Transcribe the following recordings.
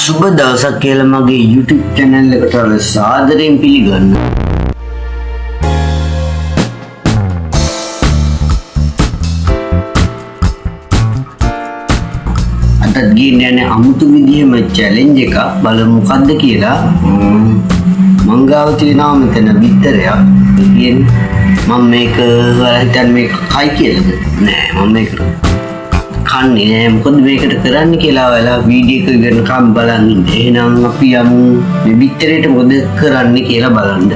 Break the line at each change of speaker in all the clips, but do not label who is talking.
සුබ දවසක් කියලා මගේ YouTube channel එකට සාදරයෙන් පිළිගන්න. අදත් ගිහින් යන්නේ අමුතු විදිහම challenge එකක්. බලමු මොකද්ද කියලා. මං ගාව තියෙනවා මෙතන බිත්තරයක්. කියන්නේ මම මේක ඔයාලා හිතන්නේ මේක කයි කියලාද? නෑ මම මේක කන්නේ නෑ. මොකද මේකට කරන්න කියලා ඔයාලා වීඩියෝ එක ඉගෙනකම් බලන් ඉන්න. එහෙනම් අපි යමු මේ බිත්තරේට මොකද කරන්න කියලා බලන්න.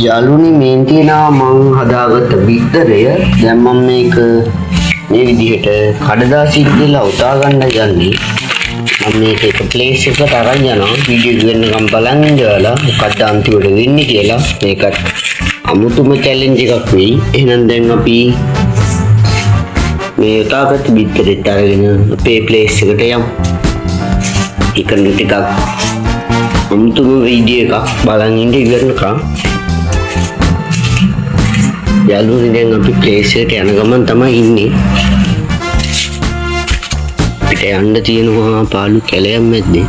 යාළුවනි මේ තියෙනවා මං හදාගත්ත බිත්තරය. දැන් මම මේක මේ විදිහට කඩදාසියක් දාලා උතා ගන්න යන්නේ. මම මේක එක ප්ලේස් එකකට අරන් යනවා. වීඩියෝ එක වෙනකම් බලන් ඉඳලා මොකක්ද අන්තිමට වෙන්නේ කියලා. මේකත් අමුතුම චැලෙන්ජ් එකක් වෙයි. එහෙනම් දැන් අපි මේ උතාගත්ත බිත්තරෙත් අරගෙන අපේ ප්ලේස් එකට යමු. ඒකෙන් ටිකක් අමුතුම වීඩියෝ එකක් බලන් ඉඳ ඉවරනකම් යාළුවනි දැන් අපි ප්ලේස් එකට යන ගමන් තමයි ඉන්නේ. පිට යන්න තියෙනවා පාළු කැලයක් මැද්දේ.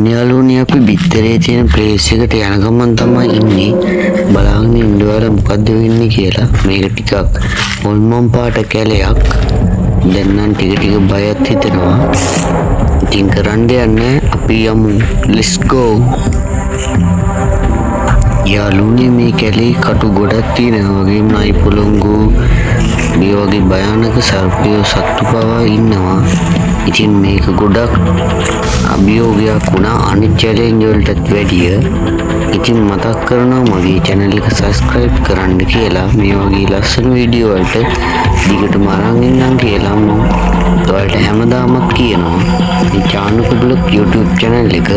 යාළුවනි අපි බිත්තරේ තියෙන ප්ලේස් එකට යන ගමන් තමයි ඉන්නේ. බලාගෙන ඉන්නවල මොකද්ද වෙන්නේ කියලා. මේක ටිකක් හොල්මන් පාට කැලයක්. දැන් නම් ටික ටික බයත් හිතෙනවා. ඉතින් කරන්න යන්නේ අපි යමු. let's go. යාළුවනි මේ කැලේ කටු ගොඩක් තියෙනවා. වගේම නයි පොළොංගු මේ වගේ භයානක සර්පයෝ සත්තු පවා ඉන්නවා. ඉතින් මේක ගොඩක් අභියෝගයක් වුණා අනිත් චැලෙන්ජ් වලටත් වැඩිය. ඉතින් මතක් කරනවා මගේ channel එක subscribe කරන්න කියලා. මේ වගේ ලස්සන වීඩියෝ වලට දිගටම අරන් ඉන්නම් කියලා මම ඔයාලට හැමදාමත් කියනවා. මේ චානුකඩුල YouTube channel එක.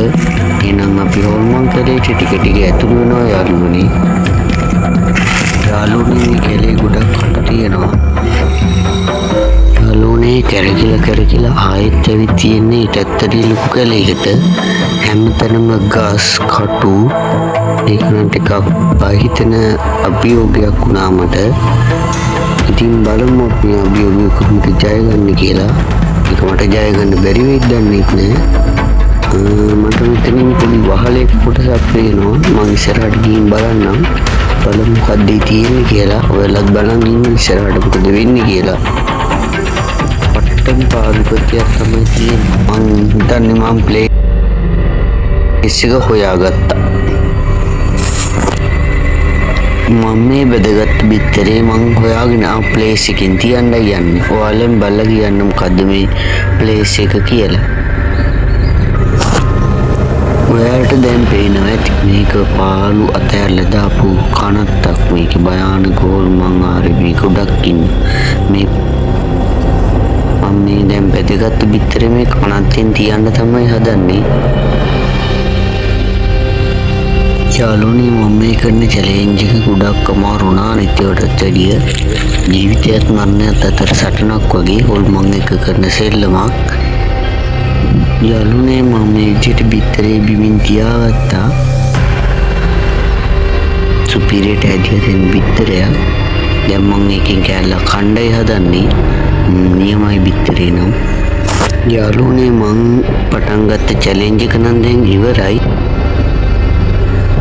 එහෙනම් අපි හොල්මන් කැලේට ටික ටික ඇතුළු වෙනවා යාළුවනි. යාළුවනි මේ කැලේ ගොඩක් කට තියෙනවා. යාළුවනේ කැරකිලා ආයෙත් ඇවිත් තියෙන්නේ ඊටත්තරිය ලොකු කැලේකට. හැමතැනම ගස් කටු. ඒක නම් ටිකක් බහිතන අභියෝගයක් වුණා මට. ඉතින් බලමු අපි අභියෝගය කොහොමද ජය ගන්න කියලා. ඒක මට ජය ගන්න බැරි වෙයිද දන්නේ නැහැ. මට මෙතනින් පොඩි වහලේ කොටසක් පේනවා. මම ඉස්සරහට ගිහින් බලන්නම්. බලමු මොකක්ද තියෙන්නේ කියලා. ඔයාලත් බලන් ඉන්න ඉස්සරහට මොකද වෙන්නේ කියලා. පට්ටම් පාරුපතියක් තමයි තියෙන්නේ. මං හිතන්නේ මම ප්ලේස් එක හොයාගත්තා. මම මේ බෙදගත් බිත්තරේ මං හොයාගෙන ආ ප්ලේස් එකෙන් තියන්න යන්නේ. ඔයාලෙන් බලලා කියන්න මොකද්ද මේ ප්ලේස් එක කියලා. ඔයාලට දැන් පේනවා ඇති මේක පාළු අතෑරලා දාපු කනත්තක්. මේක භයානක හොල්මන් ආරේ මේ ගොඩක් ඉන්න. මේ මම මේ දැන් බෙදගත් බිත්තරේ මේ කනත්තෙන් තියන්න තමයි හදන්නේ. යාළුවනි මම මේ කරන චැලෙන්ජ් එක ගොඩක් අමාරු වුණා නිතරටත් වැඩිය. ජීවිතයත් මරණයත් අතර සටනක් වගේ හොල්මන් එක කරන සෙල්ලමක්. යාළුවනේ මම මේ විදිහට බිත්තරේ බිමින් තියාගත්තා. සුපිරියට ඇදිලා තියෙන බිත්තරයක්. දැන් මම එකෙන් කෑල්ලක් කණ්ඩායි හදන්නේ. නියමයි බිත්තරේ නම්. යාළුවනේ මම පටන් ගත්ත චැලෙන්ජ් එක නම් දැන් ඉවරයි.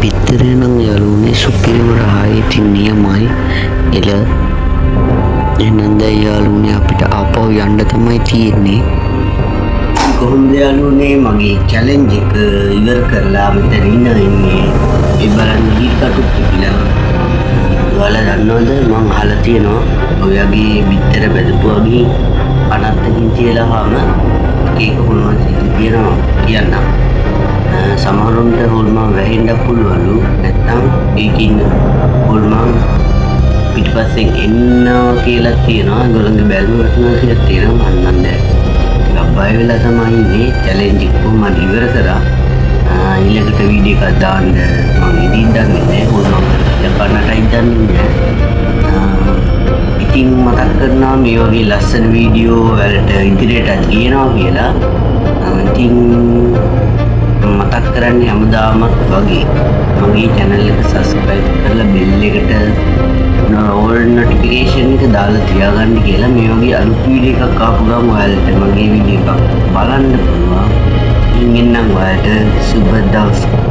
බිත්තරේ නම් යාළුවනේ සුපිරිම රහයි තින් නියමයි. එල එහෙනම් දැන් යාළුවනේ අපිට ආපහු යන්න තමයි තියෙන්නේ. කොහොමද යාළුවනේ මගේ චැලෙන්ජ් එක ඉවර කරලා මෙතන ඉන්නේ. ඒ බලන්න ඊකටු කියලා. ඔයාලා දන්නවද මං අහලා තියෙනවා ඔයගේ බිත්තර බෙදපුවාගේ අනත්තකින් තියලාම ඒක හොල්මන් තියෙනවා කියන්න. සමහරුන්ට හොල්මන් වැහෙන්න පුළුවන්ලු. නැත්තම් ඒකින් හොල්මන් පිටිපස්සෙන් එන්නවා කියලා තියෙනවා. ඒගොල්ලන්ගේ බැල්ම වටනවා කියලා තියෙනවා. මම නම් දැන් බය වෙලා තමයි මේ චැලෙන්ජ් එක කොහොමද ඉවර කරා. ඔයාලට වීඩියෝ එකක් දාන්න මම ඉදින් දන්නේ නැහැ. මොනවා ජපානටයි දන්නේ නැහැ. ඉතින් මතක් කරනවා මේ වගේ ලස්සන වීඩියෝ ඔයාලට ඉදිරියට තියෙනවා කියලා. ඉතින් මතක් කරන්නේ හැමදාම වගේ මගේ channel එක subscribe කරලා bell එකට all notification එක දාලා තියාගන්න කියලා. මේ වගේ අලුත් වීඩියෝ එකක් ආපු ගමන් ඔයාලට මගේ වීඩියෝ එකක් බලන්න පුළුවන්. ඉන්නම් ඔයාලට සුබ දවසක්.